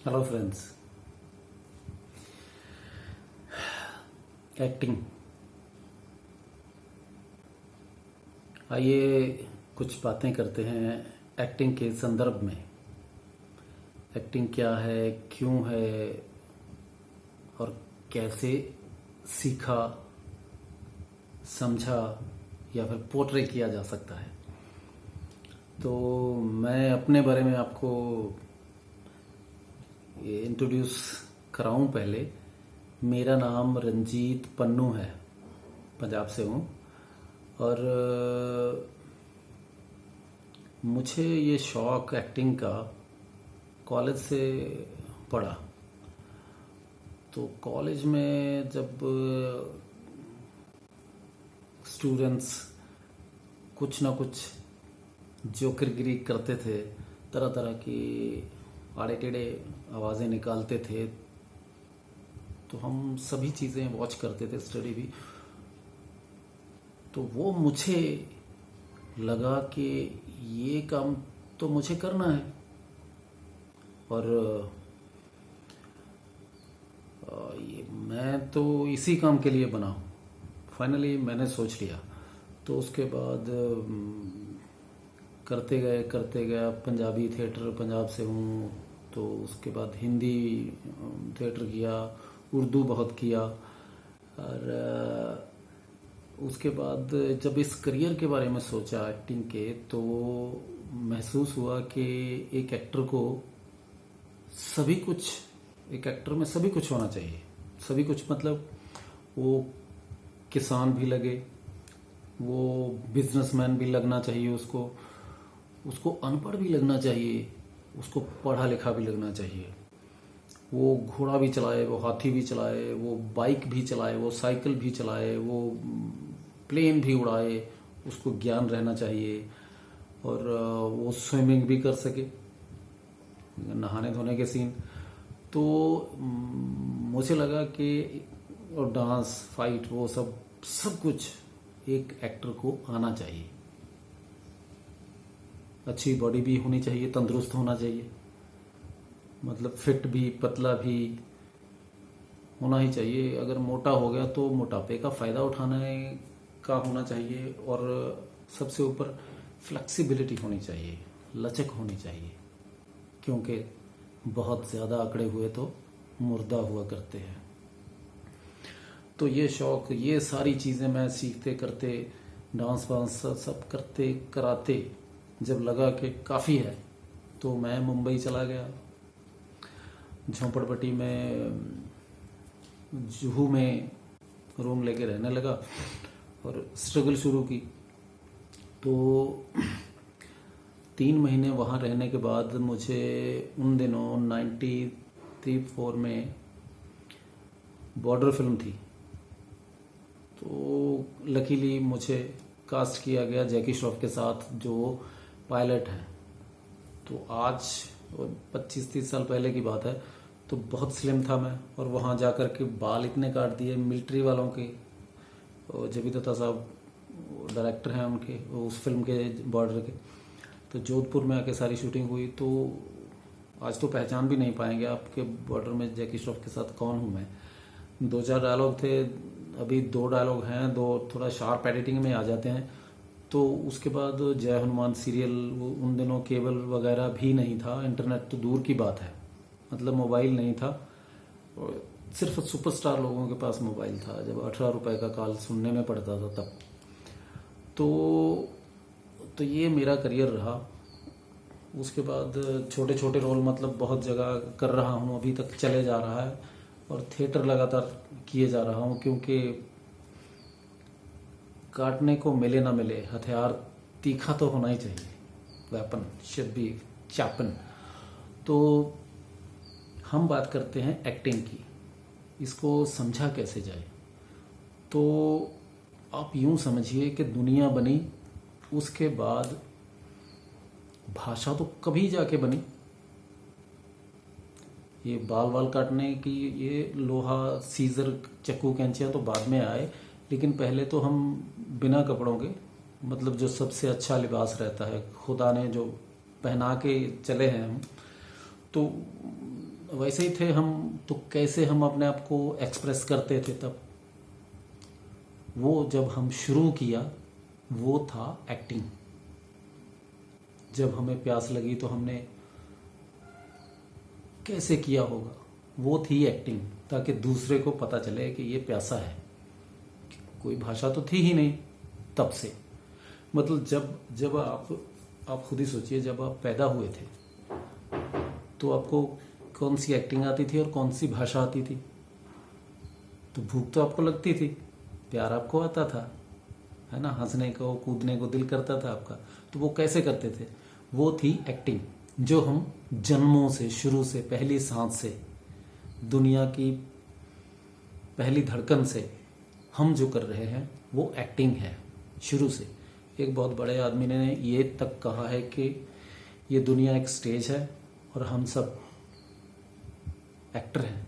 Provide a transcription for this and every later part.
Hello friends. Acting, आइए कुछ बातें करते हैं एक्टिंग के संदर्भ में। एक्टिंग क्या है, क्यों है और कैसे सीखा, समझा या फिर पोर्ट्रे किया जा सकता है। तो मैं अपने बारे में आपको इंट्रोड्यूस कराऊं। पहले मेरा नाम रंजीत पन्नू है, पंजाब से हूँ और मुझे ये शौक एक्टिंग का कॉलेज से पड़ा। तो कॉलेज में जब स्टूडेंट्स कुछ ना कुछ जोकरगिरी करते थे, तरह तरह की आड़े टेढ़े आवाज़ें निकालते थे, तो हम सभी चीज़ें वॉच करते थे, स्टडी भी। तो वो मुझे लगा कि ये काम तो मुझे करना है और ये मैं तो इसी काम के लिए बना हूँ। फाइनली मैंने सोच लिया। तो उसके बाद करते गया पंजाबी थिएटर, पंजाब से हूँ, तो उसके बाद हिंदी थिएटर किया, उर्दू बहुत किया और उसके बाद जब इस करियर के बारे में सोचा एक्टिंग के, तो महसूस हुआ कि एक एक्टर को सभी कुछ, एक एक्टर में सभी कुछ होना चाहिए। सभी कुछ मतलब वो किसान भी लगे, वो बिजनेसमैन भी लगना चाहिए, उसको अनपढ़ भी लगना चाहिए, उसको पढ़ा लिखा भी लगना चाहिए, वो घोड़ा भी चलाए, वो हाथी भी चलाए, वो बाइक भी चलाए, वो साइकिल भी चलाए, वो प्लेन भी उड़ाए, उसको ज्ञान रहना चाहिए और वो स्विमिंग भी कर सके, नहाने धोने के सीन। तो मुझे लगा कि और डांस, फाइट, वो सब कुछ एक एक्टर को आना चाहिए। अच्छी बॉडी भी होनी चाहिए, तंदुरुस्त होना चाहिए, मतलब फिट भी, पतला भी होना ही चाहिए। अगर मोटा हो गया तो मोटापे का फ़ायदा उठाने का होना चाहिए और सबसे ऊपर फ्लेक्सिबिलिटी होनी चाहिए, लचक होनी चाहिए, क्योंकि बहुत ज़्यादा अकड़े हुए तो मुर्दा हुआ करते हैं। तो ये शौक, ये सारी चीज़ें मैं सीखते करते, डांस वांस सब करते कराते जब लगा कि काफ़ी है, तो मैं मुंबई चला गया। झोंपड़पट्टी में, जुहू में रूम लेके रहने लगा और स्ट्रगल शुरू की। तो 3 महीने वहाँ रहने के बाद मुझे उन दिनों 93-4 में बॉर्डर फिल्म थी, तो लकीली मुझे कास्ट किया गया जैकी श्रॉफ के साथ, जो पायलट है। तो आज 25-30 साल पहले की बात है, तो बहुत स्लिम था मैं और वहाँ जाकर के बाल इतने काट दिए मिलिट्री वालों के। जबी दत्ता साहब डायरेक्टर हैं उनके, उस फिल्म के, बॉर्डर के। तो जोधपुर में आके सारी शूटिंग हुई। तो आज तो पहचान भी नहीं पाएंगे आपके बॉर्डर में जैकी श्रॉफ के साथ कौन हूँ मैं। 2-4 डायलॉग थे, अभी 2 डायलॉग हैं, 2 थोड़ा शार्प एडिटिंग में आ जाते हैं। तो उसके बाद जय हनुमान सीरियल, उन दिनों केबल वगैरह भी नहीं था, इंटरनेट तो दूर की बात है, मतलब मोबाइल नहीं था, और सिर्फ सुपरस्टार लोगों के पास मोबाइल था, जब 18 रुपए का कॉल सुनने में पड़ता था तब। तो ये मेरा करियर रहा। उसके बाद छोटे छोटे रोल, मतलब बहुत जगह कर रहा हूँ, अभी तक चले जा रहा है और थिएटर लगातार किए जा रहा हूँ, क्योंकि काटने को मिले ना मिले, हथियार तीखा तो होना ही चाहिए, वेपन शुड बी शार्पन। तो हम बात करते हैं एक्टिंग की, इसको समझा कैसे जाए। तो आप यूं समझिए कि दुनिया बनी, उसके बाद भाषा तो कभी जाके बनी। ये बाल काटने की, ये लोहा, सीजर, चाकू, कैंचियाँ तो बाद में आए, लेकिन पहले तो हम बिना कपड़ों के, मतलब जो सबसे अच्छा लिबास रहता है, खुदा ने जो पहना के चले हैं हम, तो वैसे ही थे हम। तो कैसे हम अपने आप को एक्सप्रेस करते थे तब, वो जब हम शुरू किया वो था एक्टिंग। जब हमें प्यास लगी तो हमने कैसे किया होगा, वो थी एक्टिंग, ताकि दूसरे को पता चले कि ये प्यासा है। कोई भाषा तो थी ही नहीं तब से। मतलब जब जब आप खुद ही सोचिए, जब आप पैदा हुए थे तो आपको कौन सी एक्टिंग आती थी और कौन सी भाषा आती थी? तो भूख तो आपको लगती थी, प्यार आपको आता था, है ना, हंसने को कूदने को दिल करता था आपका। तो वो कैसे करते थे? वो थी एक्टिंग, जो हम जन्मों से, शुरू से, पहली सांस से, दुनिया की पहली धड़कन से हम जो कर रहे हैं वो एक्टिंग है शुरू से। एक बहुत बड़े आदमी ने ये तक कहा है कि ये दुनिया एक स्टेज है और हम सब एक्टर हैं,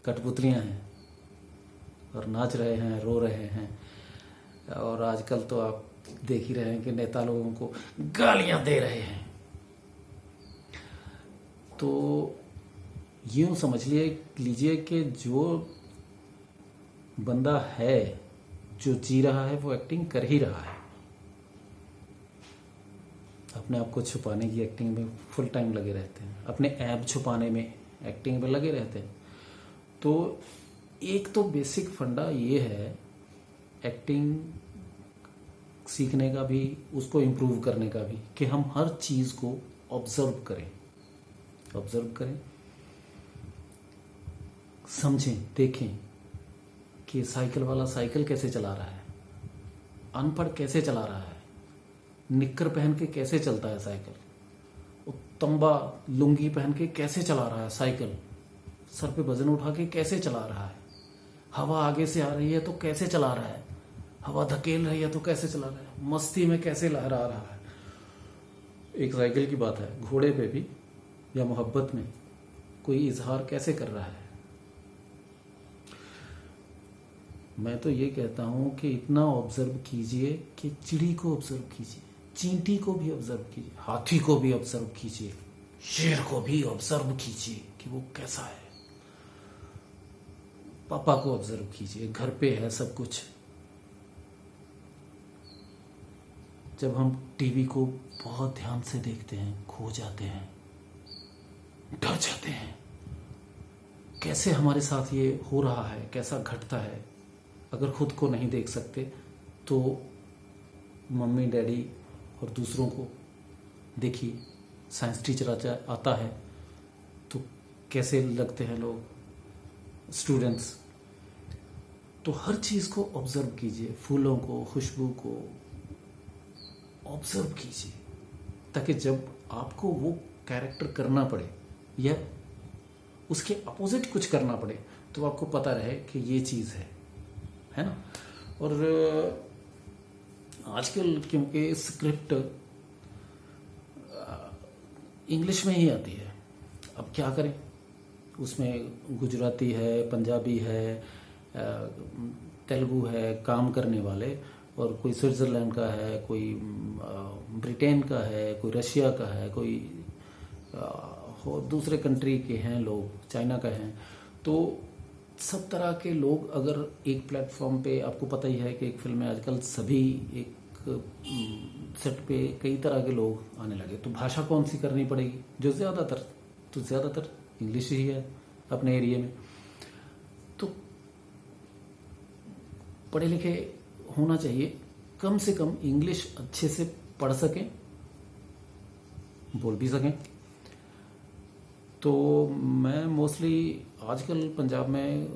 कठपुतलियां हैं, और नाच रहे हैं, रो रहे हैं। और आजकल तो आप देख ही रहे हैं कि नेता लोगों को गालियां दे रहे हैं। तो यूं समझ लीजिए कि जो बंदा है, जो जी रहा है, वो एक्टिंग कर ही रहा है। अपने आप को छुपाने की एक्टिंग में फुल टाइम लगे रहते हैं, अपने ऐब छुपाने में एक्टिंग में लगे रहते हैं। तो एक तो बेसिक फंडा ये है एक्टिंग सीखने का भी, उसको इम्प्रूव करने का भी, कि हम हर चीज को ऑब्जर्व करें, समझें, देखें कि साइकिल वाला साइकिल कैसे चला रहा है, अनपढ़ कैसे चला रहा है, निक्कर पहन के कैसे चलता है साइकिल, तंबा लुंगी पहन के कैसे चला रहा है साइकिल, सर पे वजन उठा के कैसे चला रहा है, हवा आगे से आ रही है तो कैसे चला रहा है, हवा धकेल रही है तो कैसे चला रहा है, मस्ती में कैसे लहरा रहा है। एक साइकिल की बात है, घोड़े पे भी या मोहब्बत में कोई इजहार कैसे कर रहा है। मैं तो ये कहता हूं कि इतना ऑब्जर्व कीजिए कि चिड़ी को ऑब्जर्व कीजिए, चींटी को भी ऑब्जर्व कीजिए, हाथी को भी ऑब्जर्व कीजिए, शेर को भी ऑब्जर्व कीजिए कि वो कैसा है, पापा को ऑब्जर्व कीजिए, घर पे है सब कुछ। जब हम टीवी को बहुत ध्यान से देखते हैं, खो जाते हैं, डर जाते हैं, कैसे हमारे साथ ये हो रहा है, कैसा घटता है। अगर खुद को नहीं देख सकते तो मम्मी डैडी और दूसरों को देखिए। साइंस टीचर आता है तो कैसे लगते हैं लोग, स्टूडेंट्स। तो हर चीज को ऑब्जर्व कीजिए, फूलों को, खुशबू को ऑब्जर्व कीजिए, ताकि जब आपको वो कैरेक्टर करना पड़े या उसके अपोजिट कुछ करना पड़े तो आपको पता रहे कि ये चीज है ना। और आजकल क्योंकि स्क्रिप्ट इंग्लिश में ही आती है, अब क्या करें, उसमें गुजराती है, पंजाबी है, तेलुगु है काम करने वाले, और कोई स्विट्जरलैंड का है, कोई ब्रिटेन का है, कोई रशिया का है, कोई दूसरे कंट्री के हैं लोग, चाइना का हैं। तो सब तरह के लोग अगर एक प्लेटफॉर्म पे, आपको पता ही है कि एक फिल्म में आजकल सभी एक सेट पे कई तरह के लोग आने लगे, तो भाषा कौन सी करनी पड़ेगी? जो ज़्यादातर इंग्लिश ही है अपने एरिया में। तो पढ़े लिखे होना चाहिए, कम से कम इंग्लिश अच्छे से पढ़ सकें, बोल भी सकें। तो मैं मोस्टली आजकल पंजाब में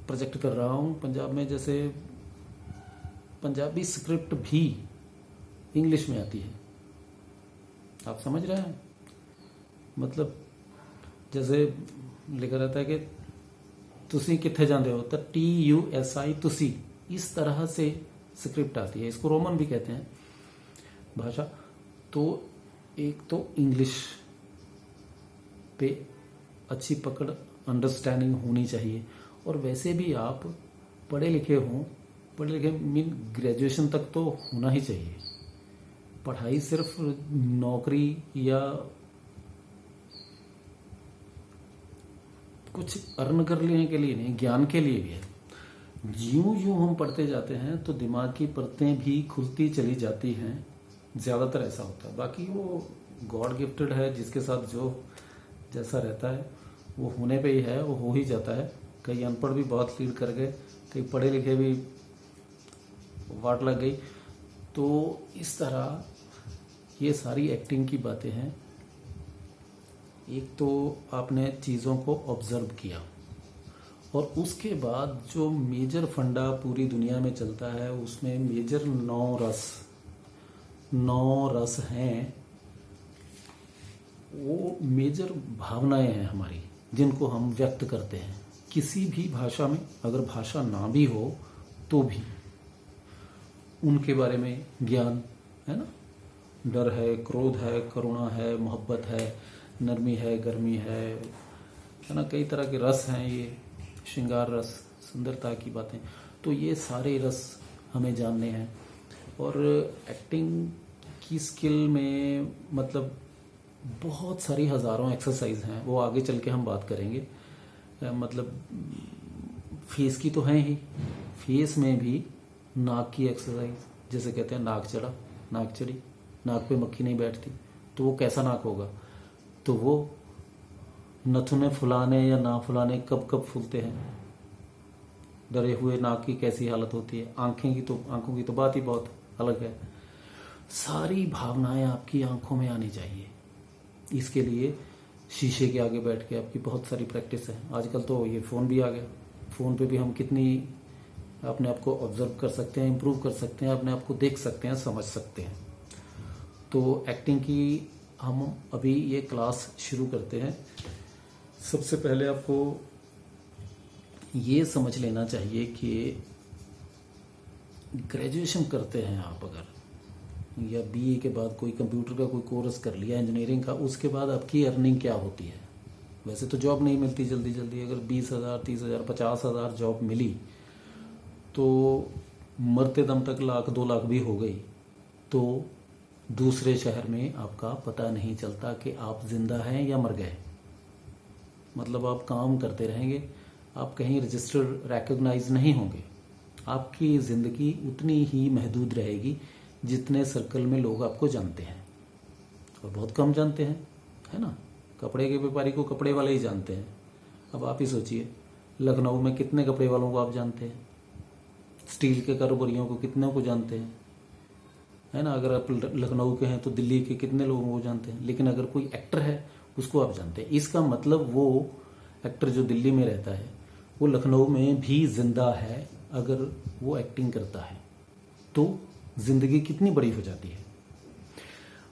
प्रोजेक्ट कर रहा हूँ। पंजाब में जैसे पंजाबी स्क्रिप्ट भी इंग्लिश में आती है, आप समझ रहे हैं? मतलब जैसे लिखा रहता है कि तुसी किथे जाते हो, तो TUSI तुसी, इस तरह से स्क्रिप्ट आती है। इसको रोमन भी कहते हैं भाषा। तो एक तो इंग्लिश पे अच्छी पकड़, अंडरस्टैंडिंग होनी चाहिए। और वैसे भी आप पढ़े लिखे मीन ग्रेजुएशन तक तो होना ही चाहिए। पढ़ाई सिर्फ नौकरी या कुछ अर्न कर लेने के लिए नहीं, ज्ञान के लिए भी है। ज्यों ज्यों हम पढ़ते जाते हैं तो दिमाग की परतें भी खुलती चली जाती हैं, ज़्यादातर ऐसा होता है। बाकी वो गॉड गिफ्टेड है, जिसके साथ जो जैसा रहता है वो होने पे ही है, वो हो ही जाता है। कई अनपढ़ भी बहुत लीड कर गए, कई पढ़े लिखे भी वाट लग गई। तो इस तरह ये सारी एक्टिंग की बातें हैं। एक तो आपने चीज़ों को ऑब्जर्व किया, और उसके बाद जो मेजर फंडा पूरी दुनिया में चलता है उसमें मेजर 9 रस हैं। वो मेजर भावनाएं हैं हमारी, जिनको हम व्यक्त करते हैं किसी भी भाषा में। अगर भाषा ना भी हो तो भी उनके बारे में ज्ञान है ना। डर है, क्रोध है, करुणा है, मोहब्बत है, नरमी है, गर्मी है ना। कई तरह के रस हैं, ये श्रृंगार रस, सुंदरता की बातें। तो ये सारे रस हमें जानने हैं। और एक्टिंग की स्किल में मतलब बहुत सारी हज़ारों एक्सरसाइज हैं, वो आगे चल के हम बात करेंगे। मतलब फेस की तो है ही, फेस में भी नाक की एक्सरसाइज, जैसे कहते हैं नाक चढ़ा नाक चढ़ी, नाक पे मक्खी नहीं बैठती, तो वो कैसा नाक होगा। तो वो नथुने फुलाने या ना फुलाने कब कब फूलते हैं, डरे हुए नाक की कैसी हालत होती है। आंखों की तो बात ही बहुत अलग है। सारी भावनाएं आपकी आंखों में आनी चाहिए। इसके लिए शीशे के आगे बैठ के आपकी बहुत सारी प्रैक्टिस है। आजकल तो ये फ़ोन भी आ गया, फ़ोन पे भी हम कितनी अपने आप को ऑब्जर्व कर सकते हैं, इम्प्रूव कर सकते हैं, अपने आप को देख सकते हैं, समझ सकते हैं। तो एक्टिंग की हम अभी ये क्लास शुरू करते हैं। सबसे पहले आपको ये समझ लेना चाहिए कि ग्रेजुएशन करते हैं आप अगर, या बीए के बाद कोई कंप्यूटर का कोई कोर्स कर लिया, इंजीनियरिंग का, उसके बाद आपकी अर्निंग क्या होती है। वैसे तो जॉब नहीं मिलती जल्दी जल्दी। अगर 20,000, 30,000, 50,000 जॉब मिली तो मरते दम तक 1,00,000, 2,00,000 भी हो गई तो दूसरे शहर में आपका पता नहीं चलता कि आप जिंदा हैं या मर गए। मतलब आप काम करते रहेंगे, आप कहीं रजिस्टर्ड रिकॉग्नाइज नहीं होंगे। आपकी ज़िंदगी उतनी ही महदूद रहेगी जितने सर्कल में लोग आपको जानते हैं, और बहुत कम जानते हैं, है ना। कपड़े के व्यापारी को कपड़े वाले ही जानते हैं। अब आप ही सोचिए, लखनऊ में कितने कपड़े वालों को आप जानते हैं, स्टील के कारोबारियों को कितने को जानते हैं, है ना। अगर आप लखनऊ के हैं तो दिल्ली के कितने लोगों को जानते हैं। लेकिन अगर कोई एक्टर है उसको आप जानते हैं। इसका मतलब वो एक्टर जो दिल्ली में रहता है वो लखनऊ में भी जिंदा है अगर वो एक्टिंग करता है। तो जिंदगी कितनी बड़ी हो जाती है।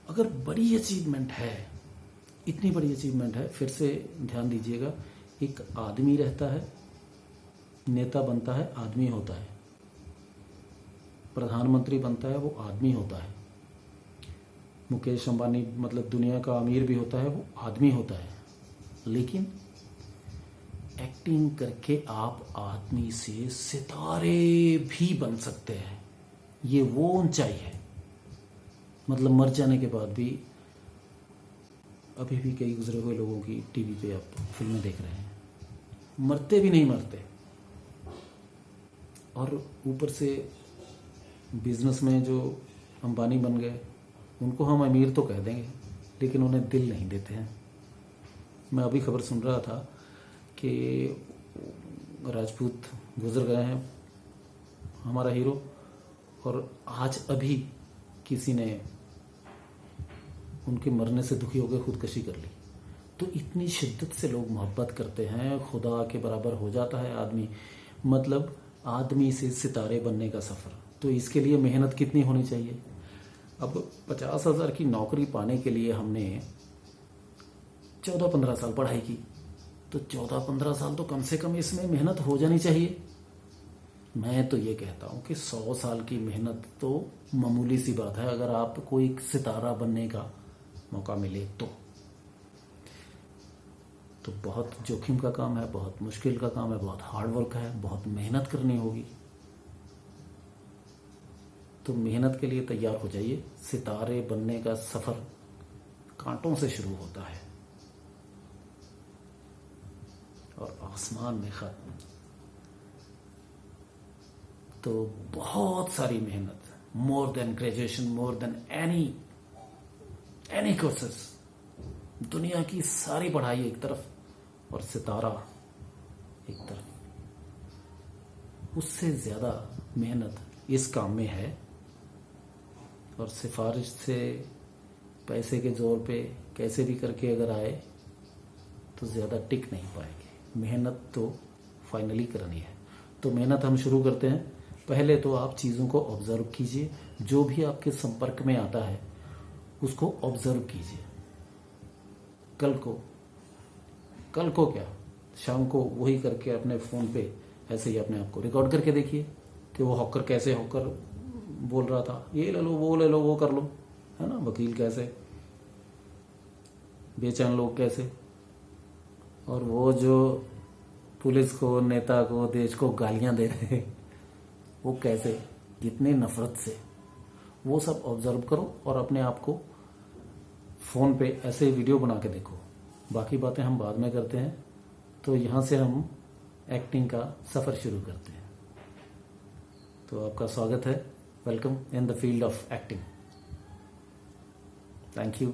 अगर बड़ी अचीवमेंट है, इतनी बड़ी अचीवमेंट है, फिर से ध्यान दीजिएगा, एक आदमी रहता है, नेता बनता है, आदमी होता है, प्रधानमंत्री बनता है, वो आदमी होता है, मुकेश अंबानी मतलब दुनिया का अमीर भी होता है, वो आदमी होता है। लेकिन एक्टिंग करके आप आदमी से सितारे भी बन सकते हैं। ये वो ऊंचाई है। मतलब मर जाने के बाद भी, अभी भी कई गुजरे हुए लोगों की टीवी पे आप फिल्में देख रहे हैं, मरते भी नहीं मरते। और ऊपर से बिजनेस में जो अंबानी बन गए, उनको हम अमीर तो कह देंगे लेकिन उन्हें दिल नहीं देते हैं। मैं अभी खबर सुन रहा था कि राजपूत गुजर गए हैं, हमारा हीरो, और आज अभी किसी ने उनके मरने से दुखी होकर खुदकशी कर ली। तो इतनी शिद्दत से लोग मोहब्बत करते हैं, खुदा के बराबर हो जाता है आदमी। मतलब आदमी से सितारे बनने का सफ़र, तो इसके लिए मेहनत कितनी होनी चाहिए। अब 50,000 की नौकरी पाने के लिए हमने 14-15 साल पढ़ाई की, तो 14-15 साल तो कम से कम इसमें मेहनत हो जानी चाहिए। मैं तो ये कहता हूँ कि 100 साल की मेहनत तो मामूली सी बात है अगर आप कोई सितारा बनने का मौका मिले तो बहुत जोखिम का काम है, बहुत मुश्किल का काम है, बहुत हार्ड वर्क है, बहुत मेहनत करनी होगी। तो मेहनत के लिए तैयार हो जाइए। सितारे बनने का सफ़र कांटों से शुरू होता है और आसमान में खत्म। तो बहुत सारी मेहनत, more than graduation, more than any courses, दुनिया की सारी पढ़ाई एक तरफ और सितारा एक तरफ, उससे ज्यादा मेहनत इस काम में है। और सिफारिश से पैसे के जोर पे कैसे भी करके अगर आए तो ज्यादा टिक नहीं पाएंगे। मेहनत तो फाइनली करनी है। तो मेहनत हम शुरू करते हैं। पहले तो आप चीज़ों को ऑब्जर्व कीजिए, जो भी आपके संपर्क में आता है उसको ऑब्जर्व कीजिए। कल को क्या, शाम को वही करके अपने फ़ोन पे ऐसे ही अपने आप को रिकॉर्ड करके देखिए कि वो हॉकर कैसे हॉकर बोल रहा था, ये ले लो, वो ले लो, वो कर लो, है ना। वकील कैसे, बेचैन लोग कैसे, और वो जो पुलिस को, नेता को, देश को गालियां दे रहे वो कैसे, कितनी नफरत से, वो सब ऑब्जर्व करो और अपने आप को फ़ोन पे ऐसे वीडियो बना के देखो। बाकी बातें हम बाद में करते हैं। तो यहाँ से हम एक्टिंग का सफ़र शुरू करते हैं। तो आपका स्वागत है, welcome in the field of acting. Thank you.